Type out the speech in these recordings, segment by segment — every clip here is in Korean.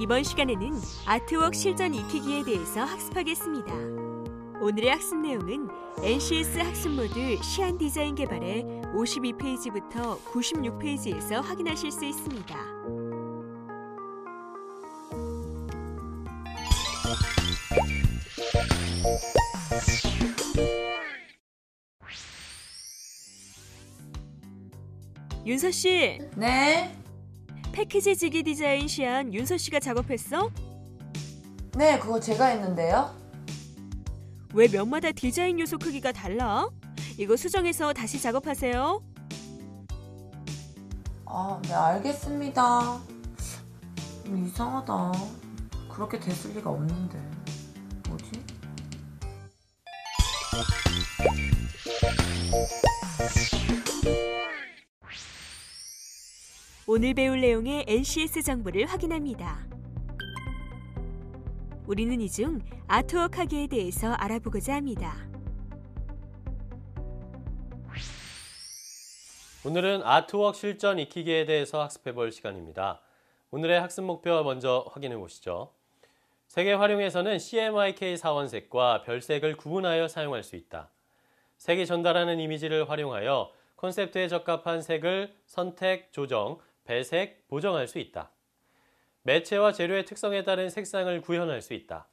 이번 시간에는 아트웍 실전 익히기에 대해서 학습하겠습니다. 오늘의 학습 내용은 NCS 학습 모듈 시안 디자인 개발의 52페이지부터 96페이지에서 확인하실 수 있습니다. 윤서 씨. 네. 패키지 지기 디자인 시안 윤서 씨가 작업했어? 네, 그거 제가 했는데요. 왜 면마다 디자인 요소 크기가 달라? 이거 수정해서 다시 작업하세요. 네, 알겠습니다. 이상하다. 그렇게 됐을 리가 없는데. 뭐지? 오늘 배울 내용의 NCS 정보를 확인합니다. 우리는 이 중 아트웍 하기에 대해서 알아보고자 합니다. 오늘은 아트웍 실전 익히기에 대해서 학습해 볼 시간입니다. 오늘의 학습 목표 먼저 확인해 보시죠. 색의 활용에서는 CMYK 사원색과 별색을 구분하여 사용할 수 있다. 색이 전달하는 이미지를 활용하여 콘셉트에 적합한 색을 선택, 조정, 배색, 보정할 수 있다. 매체와 재료의 특성에 따른 색상을 구현할 수 있다.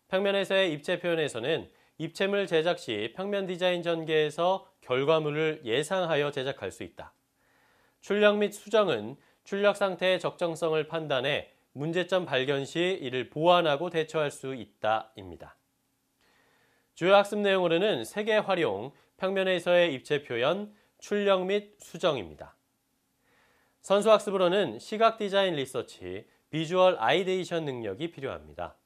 평면에서의 입체 표현에서는 입체물 제작 시 평면 디자인 전개에서 결과물을 예상하여 제작할 수 있다. 출력 및 수정은 출력 상태의 적정성을 판단해 문제점 발견 시 이를 보완하고 대처할 수 있다입니다. 주요 학습 내용으로는 색의 활용, 평면에서의 입체 표현, 출력 및 수정입니다. 선수학습으로는 시각 디자인 리서치, 비주얼 아이데이션 능력이 필요합니다.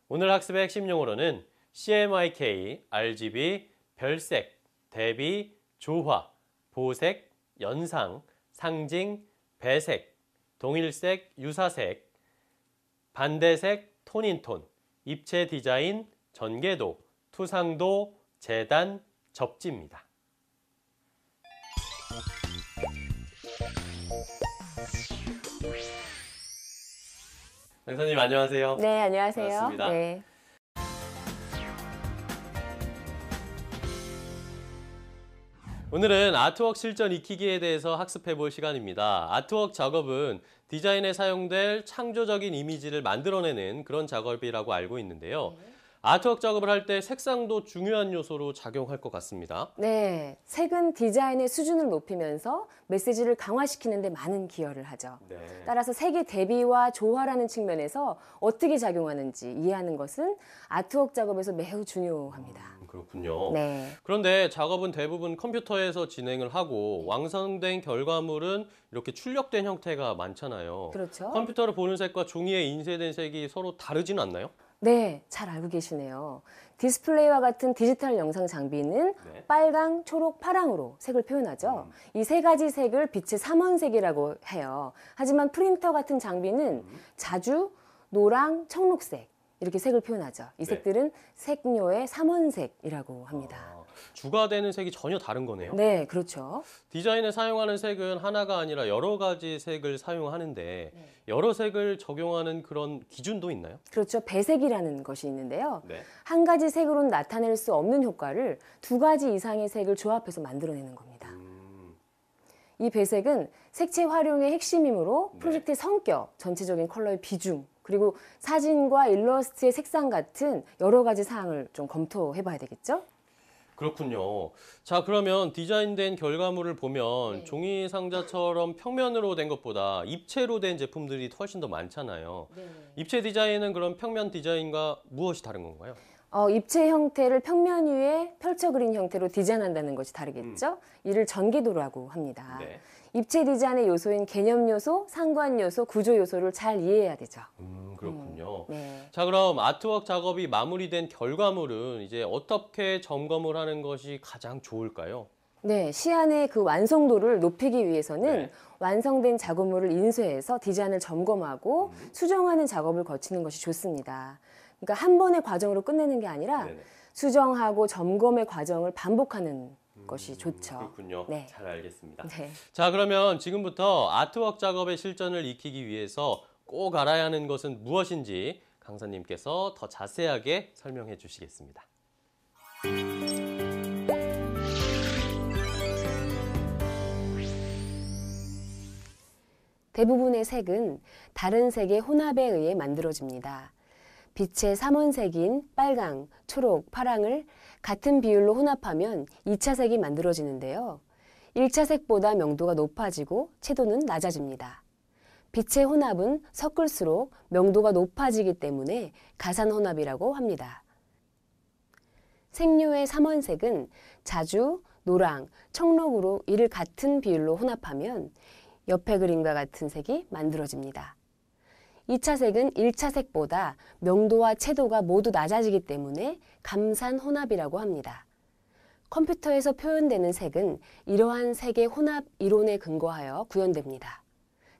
오늘 학습의 핵심 용어로는 CMYK, RGB, 별색, 대비, 조화, 보색, 연상, 상징, 배색, 동일색, 유사색, 반대색, 톤인톤, 입체 디자인, 전개도, 투상도, 재단, 접지입니다. 강사님 안녕하세요. 네, 안녕하세요. 반갑습니다. 네. 오늘은 아트웍 실전 익히기에 대해서 학습해 볼 시간입니다. 아트웍 작업은 디자인에 사용될 창조적인 이미지를 만들어내는 그런 작업이라고 알고 있는데요. 아트웍 작업을 할 때 색상도 중요한 요소로 작용할 것 같습니다. 네, 색은 디자인의 수준을 높이면서 메시지를 강화시키는 데 많은 기여를 하죠. 네. 따라서 색의 대비와 조화라는 측면에서 어떻게 작용하는지 이해하는 것은 아트웍 작업에서 매우 중요합니다. 그렇군요. 네. 그런데 작업은 대부분 컴퓨터에서 진행을 하고 완성된 결과물은 이렇게 출력된 형태가 많잖아요. 그렇죠. 컴퓨터로 보는 색과 종이에 인쇄된 색이 서로 다르지는 않나요? 네, 잘 알고 계시네요. 디스플레이와 같은 디지털 영상 장비는 네. 빨강, 초록, 파랑으로 색을 표현하죠. 이 세 가지 색을 빛의 삼원색이라고 해요. 하지만 프린터 같은 장비는 자주 노랑, 청록색 이렇게 색을 표현하죠. 이 색들은 색료의 삼원색이라고 합니다. 주가 되는 색이 전혀 다른 거네요. 네, 그렇죠. 디자인에 사용하는 색은 하나가 아니라 여러 가지 색을 사용하는데 여러 색을 적용하는 그런 기준도 있나요? 그렇죠. 배색이라는 것이 있는데요. 네. 한 가지 색으로는 나타낼 수 없는 효과를 두 가지 이상의 색을 조합해서 만들어내는 겁니다. 이 배색은 색채 활용의 핵심이므로 프로젝트의 성격, 전체적인 컬러의 비중, 그리고 사진과 일러스트의 색상 같은 여러 가지 사항을 좀 검토해 봐야 되겠죠? 그렇군요. 자, 그러면 디자인된 결과물을 보면 종이 상자처럼 평면으로 된 것보다 입체로 된 제품들이 훨씬 더 많잖아요. 입체 디자인은 그럼 평면 디자인과 무엇이 다른 건가요? 입체 형태를 평면 위에 펼쳐 그린 형태로 디자인한다는 것이 다르겠죠? 이를 전개도라고 합니다. 네. 입체 디자인의 요소인 개념 요소, 상관 요소, 구조 요소를 잘 이해해야 되죠. 그렇군요. 네. 자, 그럼 아트웍 작업이 마무리된 결과물은 이제 어떻게 점검을 하는 것이 가장 좋을까요? 네, 시안의 그 완성도를 높이기 위해서는 네. 완성된 작업물을 인쇄해서 디자인을 점검하고 수정하는 작업을 거치는 것이 좋습니다. 그러니까 한 번의 과정으로 끝내는 게 아니라 네네. 수정하고 점검의 과정을 반복하는 것이 좋죠. 그렇군요. 네. 잘 알겠습니다. 네. 자, 그러면 지금부터 아트웍 작업의 실전을 익히기 위해서 꼭 알아야 하는 것은 무엇인지 강사님께서 더 자세하게 설명해 주시겠습니다. 대부분의 색은 다른 색의 혼합에 의해 만들어집니다. 빛의 삼원색인 빨강, 초록, 파랑을 같은 비율로 혼합하면 2차 색이 만들어지는데요. 1차 색보다 명도가 높아지고 채도는 낮아집니다. 빛의 혼합은 섞을수록 명도가 높아지기 때문에 가산혼합이라고 합니다. 색료의 삼원색은 자주, 노랑, 청록으로 이를 같은 비율로 혼합하면 옆의 그림과 같은 색이 만들어집니다. 2차 색은 1차 색보다 명도와 채도가 모두 낮아지기 때문에 감산혼합이라고 합니다. 컴퓨터에서 표현되는 색은 이러한 색의 혼합 이론에 근거하여 구현됩니다.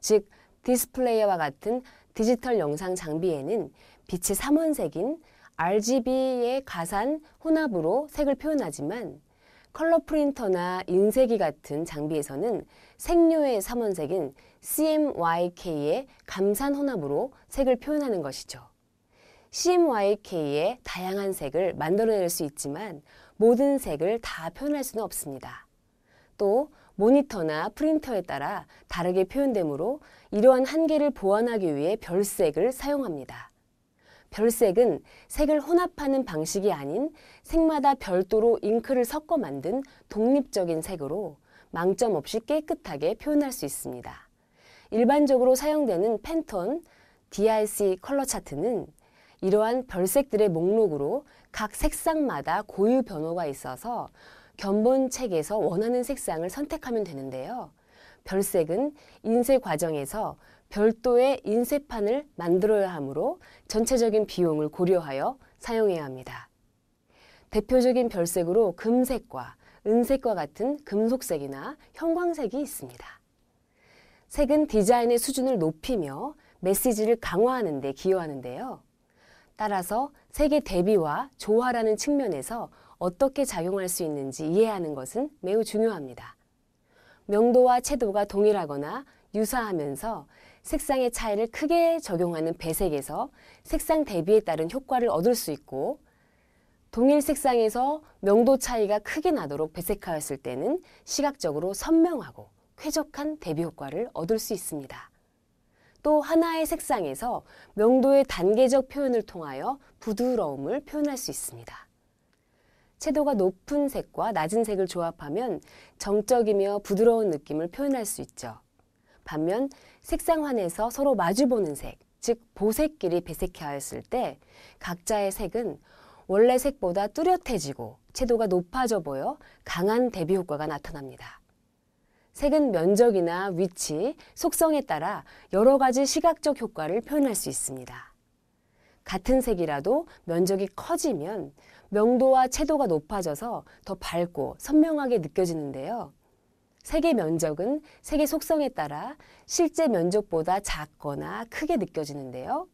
즉, 디스플레이와 같은 디지털 영상 장비에는 빛의 삼원색인 RGB의 가산 혼합으로 색을 표현하지만 컬러 프린터나 인쇄기 같은 장비에서는 색료의 삼원색인 CMYK의 감산 혼합으로 색을 표현하는 것이죠. CMYK의 다양한 색을 만들어낼 수 있지만 모든 색을 다 표현할 수는 없습니다. 또 모니터나 프린터에 따라 다르게 표현되므로 이러한 한계를 보완하기 위해 별색을 사용합니다. 별색은 색을 혼합하는 방식이 아닌 색마다 별도로 잉크를 섞어 만든 독립적인 색으로 망점 없이 깨끗하게 표현할 수 있습니다. 일반적으로 사용되는 팬톤 DRC 컬러 차트는 이러한 별색들의 목록으로 각 색상마다 고유 변호가 있어서 견본책에서 원하는 색상을 선택하면 되는데요. 별색은 인쇄 과정에서 별도의 인쇄판을 만들어야 하므로 전체적인 비용을 고려하여 사용해야 합니다. 대표적인 별색으로 금색과 은색과 같은 금속색이나 형광색이 있습니다. 색은 디자인의 수준을 높이며 메시지를 강화하는 데 기여하는데요. 따라서 색의 대비와 조화라는 측면에서 어떻게 작용할 수 있는지 이해하는 것은 매우 중요합니다. 명도와 채도가 동일하거나 유사하면서 색상의 차이를 크게 적용하는 배색에서 색상 대비에 따른 효과를 얻을 수 있고, 동일 색상에서 명도 차이가 크게 나도록 배색하였을 때는 시각적으로 선명하고 쾌적한 대비 효과를 얻을 수 있습니다. 또 하나의 색상에서 명도의 단계적 표현을 통하여 부드러움을 표현할 수 있습니다. 채도가 높은 색과 낮은 색을 조합하면 정적이며 부드러운 느낌을 표현할 수 있죠. 반면 색상환에서 서로 마주보는 색, 즉 보색끼리 배색하였을 때 각자의 색은 원래 색보다 뚜렷해지고 채도가 높아져 보여 강한 대비 효과가 나타납니다. 색은 면적이나 위치, 속성에 따라 여러 가지 시각적 효과를 표현할 수 있습니다. 같은 색이라도 면적이 커지면 명도와 채도가 높아져서 더 밝고 선명하게 느껴지는데요. 색의 면적은 색의 속성에 따라 실제 면적보다 작거나 크게 느껴지는데요.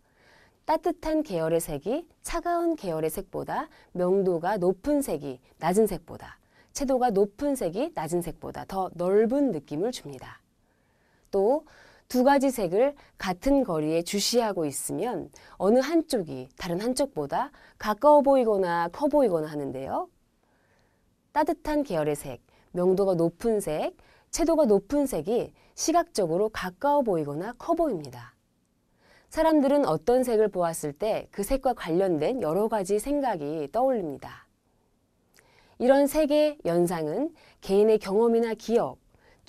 따뜻한 계열의 색이 차가운 계열의 색보다 명도가 높은 색이 낮은 색보다, 채도가 높은 색이 낮은 색보다 더 넓은 느낌을 줍니다. 또 두 가지 색을 같은 거리에 주시하고 있으면 어느 한쪽이 다른 한쪽보다 가까워 보이거나 커 보이거나 하는데요. 따뜻한 계열의 색, 명도가 높은 색, 채도가 높은 색이 시각적으로 가까워 보이거나 커 보입니다. 사람들은 어떤 색을 보았을 때 그 색과 관련된 여러 가지 생각이 떠올립니다. 이런 색의 연상은 개인의 경험이나 기억,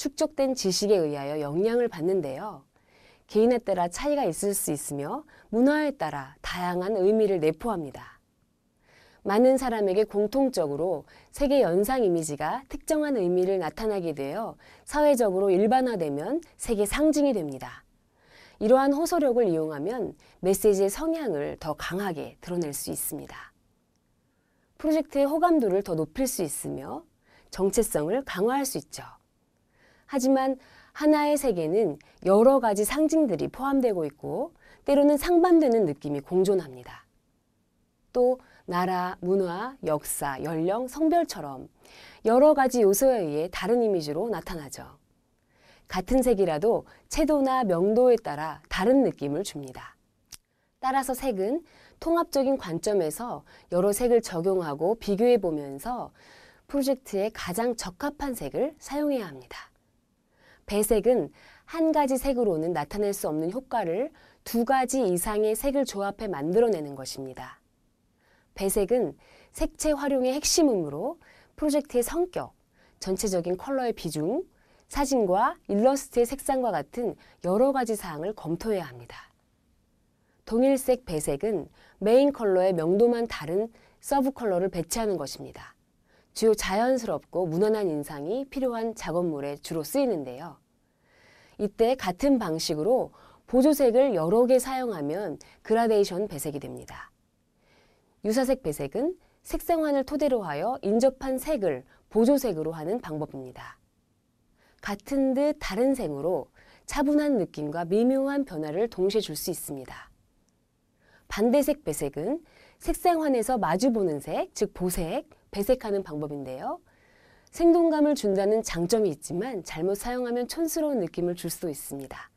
축적된 지식에 의하여 영향을 받는데요. 개인에 따라 차이가 있을 수 있으며 문화에 따라 다양한 의미를 내포합니다. 많은 사람에게 공통적으로 색의 연상 이미지가 특정한 의미를 나타나게 되어 사회적으로 일반화되면 색의 상징이 됩니다. 이러한 호소력을 이용하면 메시지의 성향을 더 강하게 드러낼 수 있습니다. 프로젝트의 호감도를 더 높일 수 있으며 정체성을 강화할 수 있죠. 하지만 하나의 색에는 여러 가지 상징들이 포함되고 있고 때로는 상반되는 느낌이 공존합니다. 또 나라, 문화, 역사, 연령, 성별처럼 여러 가지 요소에 의해 다른 이미지로 나타나죠. 같은 색이라도 채도나 명도에 따라 다른 느낌을 줍니다. 따라서 색은 통합적인 관점에서 여러 색을 적용하고 비교해 보면서 프로젝트에 가장 적합한 색을 사용해야 합니다. 배색은 한 가지 색으로는 나타낼 수 없는 효과를 두 가지 이상의 색을 조합해 만들어내는 것입니다. 배색은 색채 활용의 핵심이므로 프로젝트의 성격, 전체적인 컬러의 비중, 사진과 일러스트의 색상과 같은 여러 가지 사항을 검토해야 합니다. 동일색 배색은 메인 컬러의 명도만 다른 서브 컬러를 배치하는 것입니다. 주요 자연스럽고 무난한 인상이 필요한 작업물에 주로 쓰이는데요. 이때 같은 방식으로 보조색을 여러 개 사용하면 그라데이션 배색이 됩니다. 유사색 배색은 색상환을 토대로 하여 인접한 색을 보조색으로 하는 방법입니다. 같은 듯 다른 색으로 차분한 느낌과 미묘한 변화를 동시에 줄 수 있습니다. 반대색 배색은 색상환에서 마주보는 색, 즉 보색, 배색하는 방법인데요. 생동감을 준다는 장점이 있지만 잘못 사용하면 촌스러운 느낌을 줄 수도 있습니다.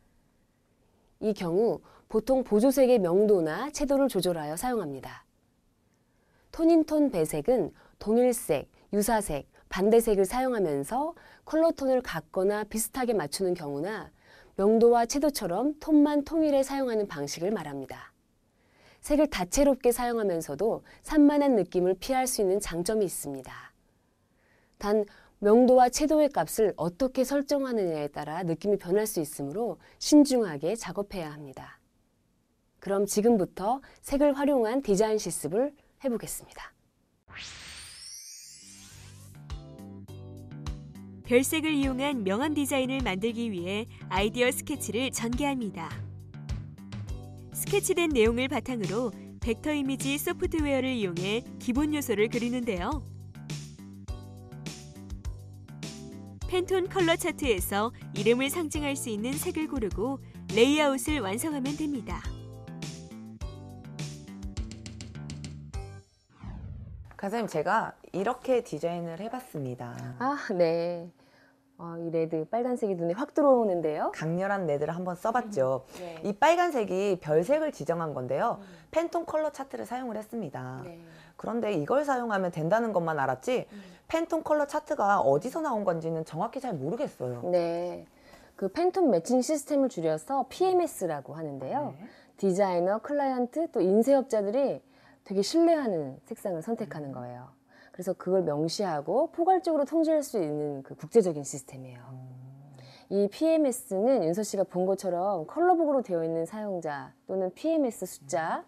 이 경우 보통 보조색의 명도나 채도를 조절하여 사용합니다. 톤인톤 배색은 동일색, 유사색, 반대색을 사용하면서 컬러톤을 같거나 비슷하게 맞추는 경우나 명도와 채도처럼 톤만 통일해 사용하는 방식을 말합니다. 색을 다채롭게 사용하면서도 산만한 느낌을 피할 수 있는 장점이 있습니다. 단 명도와 채도의 값을 어떻게 설정하느냐에 따라 느낌이 변할 수 있으므로 신중하게 작업해야 합니다. 그럼 지금부터 색을 활용한 디자인 실습을 해보겠습니다. 별색을 이용한 명암 디자인을 만들기 위해 아이디어 스케치를 전개합니다. 스케치된 내용을 바탕으로 벡터 이미지 소프트웨어를 이용해 기본 요소를 그리는데요. 팬톤 컬러 차트에서 이름을 상징할 수 있는 색을 고르고 레이아웃을 완성하면 됩니다. 선생님, 제가 이렇게 디자인을 해봤습니다. 네. 이 레드, 빨간색이 눈에 확 들어오는데요. 강렬한 레드를 한번 써봤죠. 네. 이 빨간색이 별색을 지정한 건데요. 팬톤 컬러 차트를 사용을 했습니다. 네. 그런데 이걸 사용하면 된다는 것만 알았지 팬톤 컬러 차트가 어디서 나온 건지는 정확히 잘 모르겠어요. 네. 그 팬톤 매칭 시스템을 줄여서 PMS라고 하는데요. 네. 디자이너, 클라이언트, 또 인쇄업자들이 되게 신뢰하는 색상을 선택하는 거예요. 그래서 그걸 명시하고 포괄적으로 통제할 수 있는 그 국제적인 시스템이에요. 이 PMS는 윤서 씨가 본 것처럼 컬러북으로 되어 있는 사용자 또는 PMS 숫자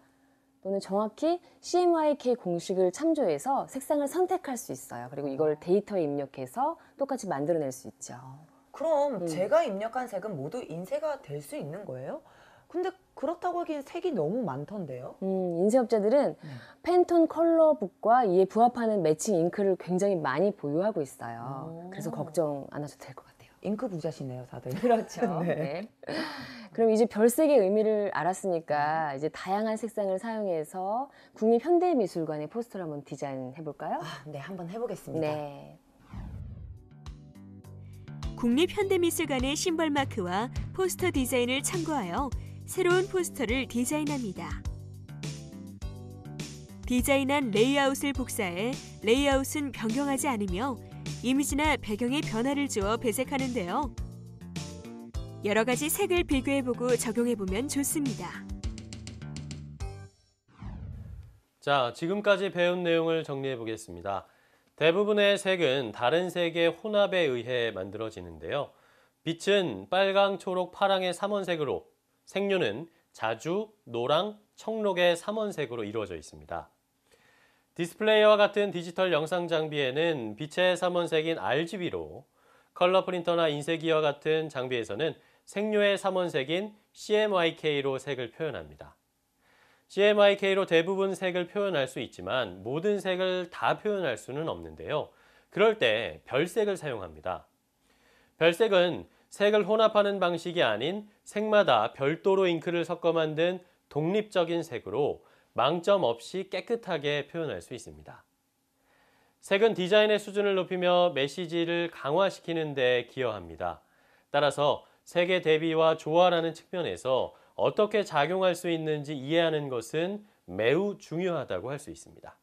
또는 정확히 CMYK 공식을 참조해서 색상을 선택할 수 있어요. 그리고 이걸 데이터에 입력해서 똑같이 만들어낼 수 있죠. 그럼 제가 입력한 색은 모두 인쇄가 될 수 있는 거예요? 근데 그렇다고 하기엔 색이 너무 많던데요? 인쇄업자들은 팬톤 컬러북과 이에 부합하는 매칭 잉크를 굉장히 많이 보유하고 있어요. 그래서 걱정 안 하셔도 될 것 같아요. 잉크 부자시네요, 다들. 그렇죠. 네. 네. 그럼 이제 별색의 의미를 알았으니까 이제 다양한 색상을 사용해서 국립현대미술관의 포스터를 한번 디자인해 볼까요? 네, 한번 해보겠습니다. 네. 국립현대미술관의 심벌 마크와 포스터 디자인을 참고하여 새로운 포스터를 디자인합니다. 디자인한 레이아웃을 복사해 레이아웃은 변경하지 않으며 이미지나 배경에 변화를 주어 배색하는데요. 여러 가지 색을 비교해보고 적용해보면 좋습니다. 자, 지금까지 배운 내용을 정리해 보겠습니다. 대부분의 색은 다른 색의 혼합에 의해 만들어지는데요. 빛은 빨강, 초록, 파랑의 삼원색으로, 색료는 자주, 노랑, 청록의 삼원색으로 이루어져 있습니다. 디스플레이와 같은 디지털 영상 장비에는 빛의 삼원색인 RGB로, 컬러 프린터나 인쇄기와 같은 장비에서는 색료의 삼원색인 CMYK로 색을 표현합니다. CMYK로 대부분 색을 표현할 수 있지만 모든 색을 다 표현할 수는 없는데요. 그럴 때 별색을 사용합니다. 별색은 색을 혼합하는 방식이 아닌 색마다 별도로 잉크를 섞어 만든 독립적인 색으로 망점 없이 깨끗하게 표현할 수 있습니다. 색은 디자인의 수준을 높이며 메시지를 강화시키는 데 기여합니다. 따라서 색의 대비와 조화라는 측면에서 어떻게 작용할 수 있는지 이해하는 것은 매우 중요하다고 할 수 있습니다.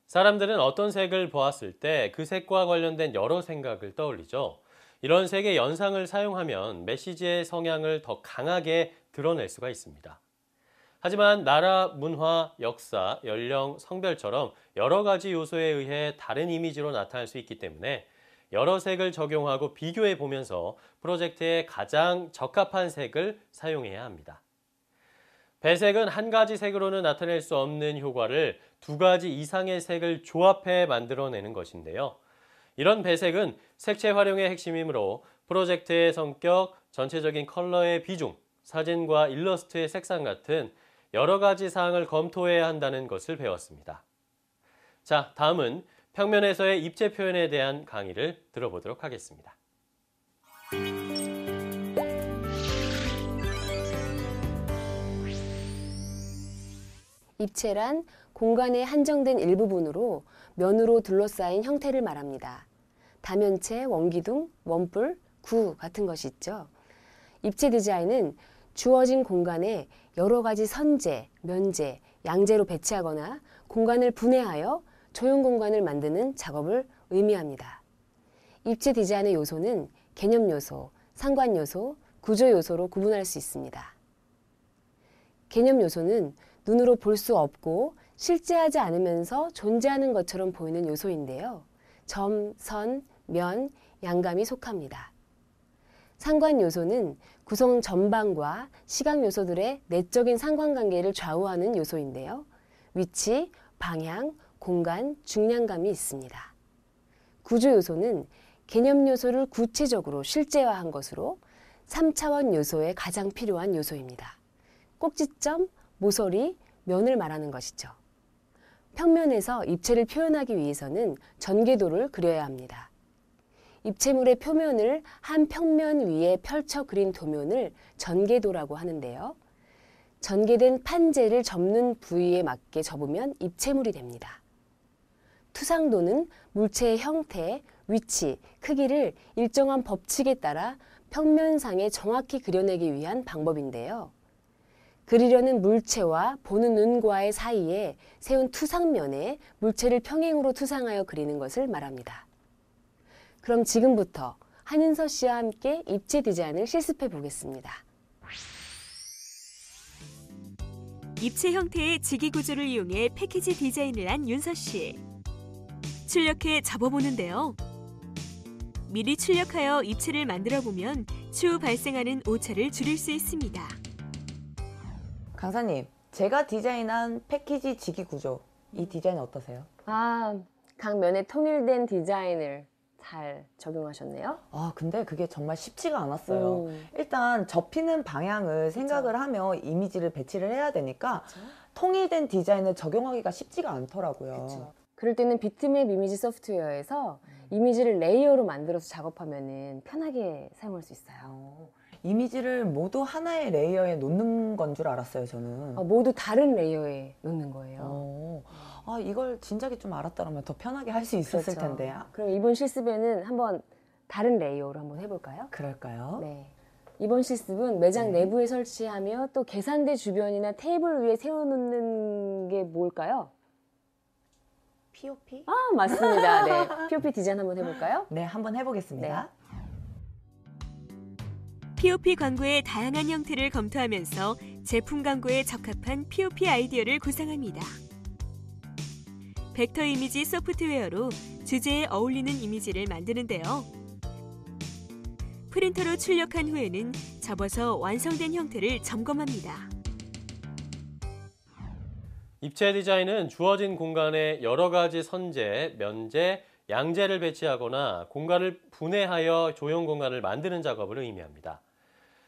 사람들은 어떤 색을 보았을 때 그 색과 관련된 여러 생각을 떠올리죠. 이런 색의 연상을 사용하면 메시지의 성향을 더 강하게 드러낼 수가 있습니다. 하지만 나라, 문화, 역사, 연령, 성별처럼 여러 가지 요소에 의해 다른 이미지로 나타날 수 있기 때문에 여러 색을 적용하고 비교해 보면서 프로젝트에 가장 적합한 색을 사용해야 합니다. 배색은 한 가지 색으로는 나타낼 수 없는 효과를 두 가지 이상의 색을 조합해 만들어내는 것인데요. 이런 배색은 색채 활용의 핵심이므로 프로젝트의 성격, 전체적인 컬러의 비중, 사진과 일러스트의 색상 같은 여러 가지 사항을 검토해야 한다는 것을 배웠습니다. 자, 다음은 평면에서의 입체 표현에 대한 강의를 들어보도록 하겠습니다. 입체란 공간의 한정된 일부분으로 면으로 둘러싸인 형태를 말합니다. 다면체, 원기둥, 원뿔, 구 같은 것이 있죠. 입체 디자인은 주어진 공간에 여러 가지 선재, 면재, 양재로 배치하거나 공간을 분해하여 조형 공간을 만드는 작업을 의미합니다. 입체 디자인의 요소는 개념 요소, 상관 요소, 구조 요소로 구분할 수 있습니다. 개념 요소는 눈으로 볼 수 없고 실제하지 않으면서 존재하는 것처럼 보이는 요소인데요. 점, 선, 면, 양감이 속합니다. 상관 요소는 구성 전반과 시각 요소들의 내적인 상관관계를 좌우하는 요소인데요. 위치, 방향, 공간, 중량감이 있습니다. 구조 요소는 개념 요소를 구체적으로 실제화한 것으로 3차원 요소에 가장 필요한 요소입니다. 꼭지점, 모서리, 면을 말하는 것이죠. 평면에서 입체를 표현하기 위해서는 전개도를 그려야 합니다. 입체물의 표면을 한 평면 위에 펼쳐 그린 도면을 전개도라고 하는데요. 전개된 판재를 접는 부위에 맞게 접으면 입체물이 됩니다. 투상도는 물체의 형태, 위치, 크기를 일정한 법칙에 따라 평면상에 정확히 그려내기 위한 방법인데요. 그리려는 물체와 보는 눈과의 사이에 세운 투상면에 물체를 평행으로 투상하여 그리는 것을 말합니다. 그럼 지금부터 한윤서 씨와 함께 입체 디자인을 실습해 보겠습니다. 입체 형태의 지기 구조를 이용해 패키지 디자인을 한 윤서 씨. 출력해 접어보는데요. 미리 출력하여 입체를 만들어 보면 추후 발생하는 오차를 줄일 수 있습니다. 강사님, 제가 디자인한 패키지 지기 구조, 이 디자인 어떠세요? 각 면에 통일된 디자인을 잘 적용하셨네요. 근데 그게 정말 쉽지가 않았어요. 일단 접히는 방향을 생각을 하며 이미지를 배치를 해야 되니까 통일된 디자인을 적용하기가 쉽지가 않더라고요. 그럴 때는 비트맵 이미지 소프트웨어에서 이미지를 레이어로 만들어서 작업하면 편하게 사용할 수 있어요. 이미지를 모두 하나의 레이어에 놓는 건 줄 알았어요, 저는. 모두 다른 레이어에 놓는 거예요. 이걸 진작에 좀 알았더라면 더 편하게 할 수 있었을 텐데. 그럼 이번 실습에는 한번 다른 레이어로 한번 해볼까요? 그럴까요? 네. 이번 실습은 매장 내부에 설치하며 또 계산대 주변이나 테이블 위에 세워놓는 게 뭘까요? POP? 맞습니다. 네. POP 디자인 한번 해볼까요? 네, 한번 해보겠습니다. POP 광고의 다양한 형태를 검토하면서 제품 광고에 적합한 POP 아이디어를 구상합니다. 벡터 이미지 소프트웨어로 주제에 어울리는 이미지를 만드는데요. 프린터로 출력한 후에는 접어서 완성된 형태를 점검합니다. 입체 디자인은 주어진 공간에 여러 가지 선재, 면재, 양재를 배치하거나 공간을 분해하여 조형 공간을 만드는 작업을 의미합니다.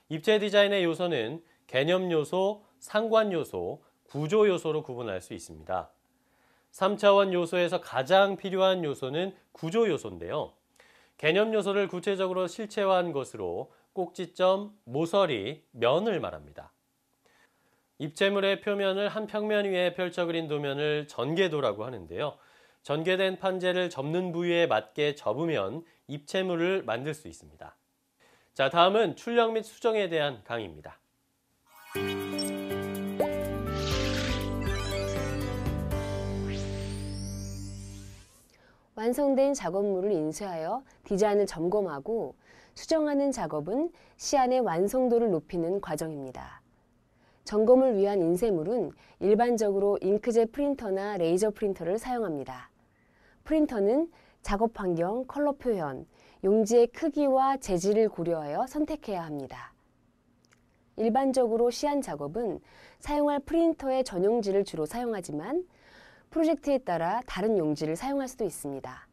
입체 디자인의 요소는 개념 요소, 상관 요소, 구조 요소로 구분할 수 있습니다. 3차원 요소에서 가장 필요한 요소는 구조 요소인데요. 개념 요소를 구체적으로 실체화한 것으로 꼭지점, 모서리, 면을 말합니다. 입체물의 표면을 한 평면 위에 펼쳐 그린 도면을 전개도라고 하는데요. 전개된 판재를 접는 부위에 맞게 접으면 입체물을 만들 수 있습니다. 자, 다음은 출력 및 수정에 대한 강의입니다. 완성된 작업물을 인쇄하여 디자인을 점검하고 수정하는 작업은 시안의 완성도를 높이는 과정입니다. 점검을 위한 인쇄물은 일반적으로 잉크젯 프린터나 레이저 프린터를 사용합니다. 프린터는 작업 환경, 컬러 표현, 용지의 크기와 재질을 고려하여 선택해야 합니다. 일반적으로 시안 작업은 사용할 프린터의 전용지를 주로 사용하지만 프로젝트에 따라 다른 용지를 사용할 수도 있습니다.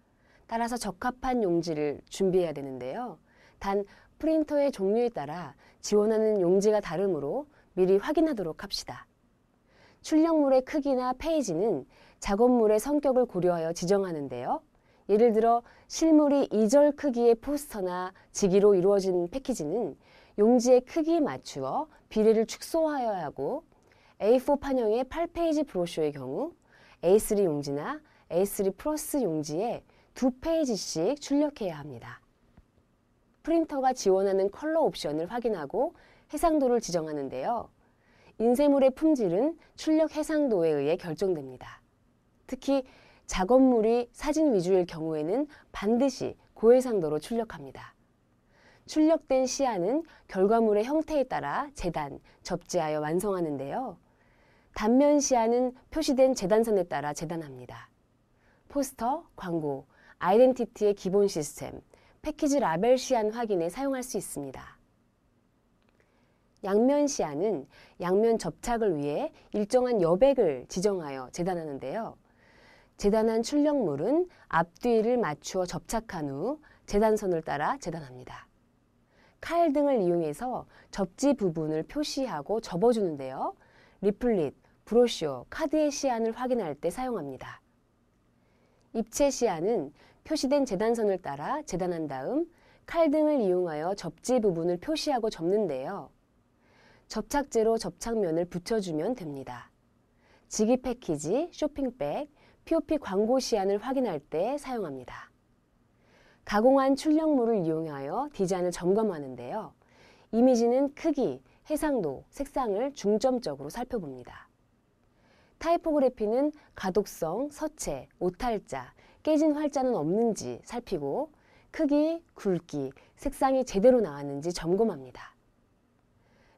따라서 적합한 용지를 준비해야 되는데요. 단 프린터의 종류에 따라 지원하는 용지가 다르므로 미리 확인하도록 합시다. 출력물의 크기나 페이지는 작업물의 성격을 고려하여 지정하는데요. 예를 들어 실물이 2절 크기의 포스터나 지기로 이루어진 패키지는 용지의 크기에 맞추어 비례를 축소하여야 하고 A4 판형의 8페이지 브로셔의 경우 A3 용지나 A3 플러스 용지에 2페이지씩 출력해야 합니다. 프린터가 지원하는 컬러 옵션을 확인하고 해상도를 지정하는데요. 인쇄물의 품질은 출력 해상도에 의해 결정됩니다. 특히 작업물이 사진 위주일 경우에는 반드시 고해상도로 출력합니다. 출력된 시안은 결과물의 형태에 따라 재단, 접지하여 완성하는데요. 단면 시안은 표시된 재단선에 따라 재단합니다. 포스터, 광고, 아이덴티티의 기본 시스템, 패키지 라벨 시안 확인에 사용할 수 있습니다. 양면 시안은 양면 접착을 위해 일정한 여백을 지정하여 재단하는데요. 재단한 출력물은 앞뒤를 맞추어 접착한 후 재단선을 따라 재단합니다. 칼 등을 이용해서 접지 부분을 표시하고 접어주는데요. 리플릿, 브로셔, 카드의 시안을 확인할 때 사용합니다. 입체 시안은 표시된 재단선을 따라 재단한 다음 칼 등을 이용하여 접지 부분을 표시하고 접는데요. 접착제로 접착면을 붙여주면 됩니다. 지기 패키지, 쇼핑백, POP 광고 시안을 확인할 때 사용합니다. 가공한 출력물을 이용하여 디자인을 점검하는데요. 이미지는 크기, 해상도, 색상을 중점적으로 살펴봅니다. 타이포그래피는 가독성, 서체, 오탈자, 깨진 활자는 없는지 살피고 크기, 굵기, 색상이 제대로 나왔는지 점검합니다.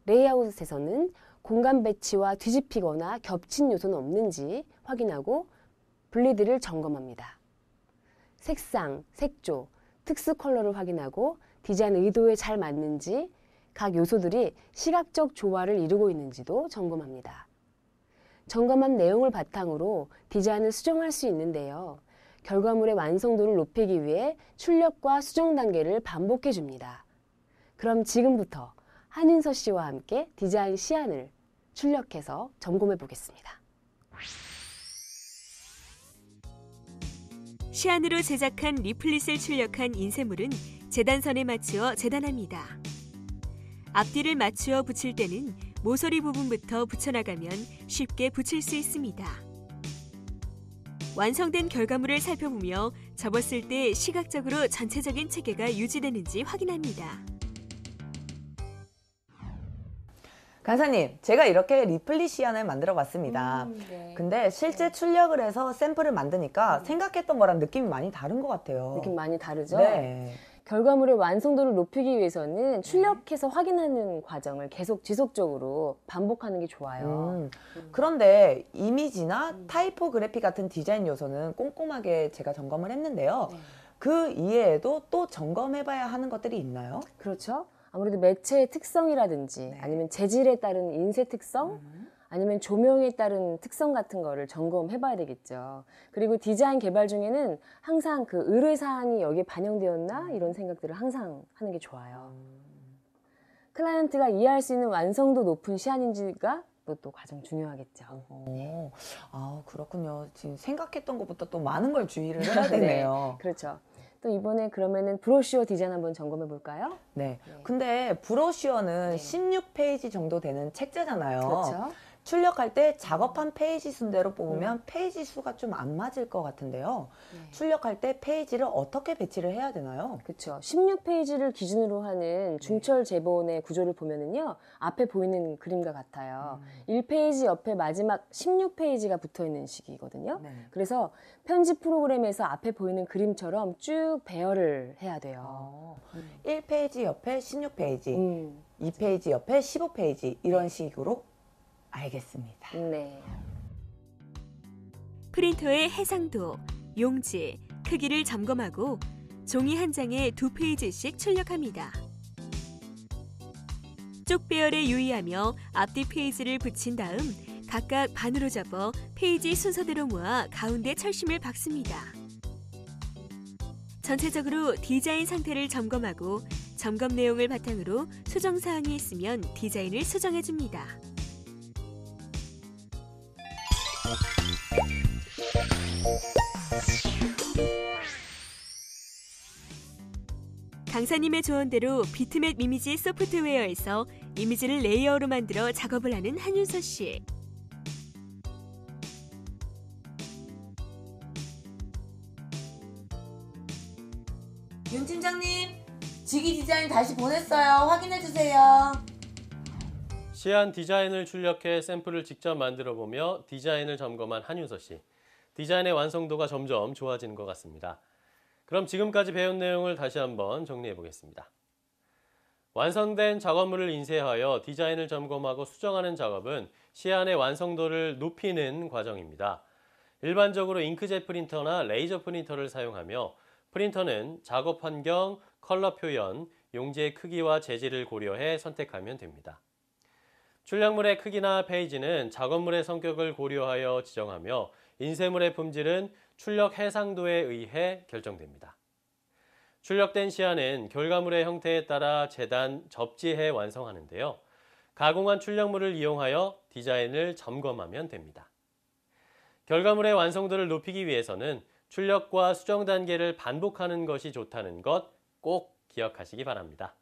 레이아웃에서는 공간 배치와 뒤집히거나 겹친 요소는 없는지 확인하고 분리들을 점검합니다. 색상, 색조, 특수 컬러를 확인하고 디자인 의도에 잘 맞는지 각 요소들이 시각적 조화를 이루고 있는지도 점검합니다. 점검한 내용을 바탕으로 디자인을 수정할 수 있는데요. 결과물의 완성도를 높이기 위해 출력과 수정 단계를 반복해 줍니다. 그럼 지금부터 한윤서 씨와 함께 디자인 시안을 출력해서 점검해 보겠습니다. 시안으로 제작한 리플릿을 출력한 인쇄물은 재단선에 맞추어 재단합니다. 앞뒤를 맞추어 붙일 때는 모서리 부분부터 붙여나가면 쉽게 붙일 수 있습니다. 완성된 결과물을 살펴보며 접었을 때 시각적으로 전체적인 체계가 유지되는지 확인합니다. 강사님, 제가 이렇게 리플릿 시안을 만들어 봤습니다. 네. 근데 실제 출력을 해서 샘플을 만드니까 생각했던 거랑 느낌이 많이 다른 것 같아요. 느낌 많이 다르죠? 네. 결과물의 완성도를 높이기 위해서는 출력해서 확인하는 과정을 계속 지속적으로 반복하는 게 좋아요. 그런데 이미지나 타이포그래피 같은 디자인 요소는 꼼꼼하게 제가 점검을 했는데요. 네. 그 이외에도 또 점검해봐야 하는 것들이 있나요? 그렇죠. 아무래도 매체의 특성이라든지 네. 아니면 재질에 따른 인쇄 특성 아니면 조명에 따른 특성 같은 거를 점검해 봐야 되겠죠. 그리고 디자인 개발 중에는 항상 그 의뢰사항이 여기에 반영되었나 이런 생각들을 항상 하는 게 좋아요. 클라이언트가 이해할 수 있는 완성도 높은 시안인지가 또 가장 중요하겠죠. 그렇군요. 지금 생각했던 것보다 또 많은 걸 주의를 해야 되네요. 그렇죠. 또 이번에 그러면은 브로셔 디자인 한번 점검해 볼까요? 네. 근데 브로셔는 네. 16페이지 정도 되는 책자잖아요. 그렇죠. 출력할 때 작업한 페이지 순대로 뽑으면 페이지 수가 좀 안 맞을 것 같은데요. 출력할 때 페이지를 어떻게 배치를 해야 되나요? 그렇죠. 16페이지를 기준으로 하는 중철 제본의 구조를 보면은요. 앞에 보이는 그림과 같아요. 1페이지 옆에 마지막 16페이지가 붙어 있는 식이거든요. 그래서 편집 프로그램에서 앞에 보이는 그림처럼 쭉 배열을 해야 돼요. 1페이지 옆에 16페이지, 2페이지 옆에 15페이지 이런 식으로 알겠습니다. 네. 프린터의 해상도, 용지, 크기를 점검하고 종이 한 장에 2페이지씩 출력합니다. 쪽 배열에 유의하며 앞뒤 페이지를 붙인 다음 각각 반으로 접어 페이지 순서대로 모아 가운데 철심을 박습니다. 전체적으로 디자인 상태를 점검하고 점검 내용을 바탕으로 수정사항이 있으면 디자인을 수정해줍니다. 강사님의 조언대로 비트맵 이미지 소프트웨어에서 이미지를 레이어로 만들어 작업을 하는 한윤서 씨. 윤 팀장님, 직위 디자인 다시 보냈어요. 확인해주세요. 시안 디자인을 출력해 샘플을 직접 만들어보며 디자인을 점검한 한윤서 씨. 디자인의 완성도가 점점 좋아지는 것 같습니다. 그럼 지금까지 배운 내용을 다시 한번 정리해 보겠습니다. 완성된 작업물을 인쇄하여 디자인을 점검하고 수정하는 작업은 시안의 완성도를 높이는 과정입니다. 일반적으로 잉크젯 프린터나 레이저 프린터를 사용하며 프린터는 작업 환경, 컬러 표현, 용지의 크기와 재질을 고려해 선택하면 됩니다. 출력물의 크기나 페이지는 작업물의 성격을 고려하여 지정하며 인쇄물의 품질은 출력 해상도에 의해 결정됩니다. 출력된 시안은 결과물의 형태에 따라 재단, 접지해 완성하는데요. 가공한 출력물을 이용하여 디자인을 점검하면 됩니다. 결과물의 완성도를 높이기 위해서는 출력과 수정 단계를 반복하는 것이 좋다는 것 꼭 기억하시기 바랍니다.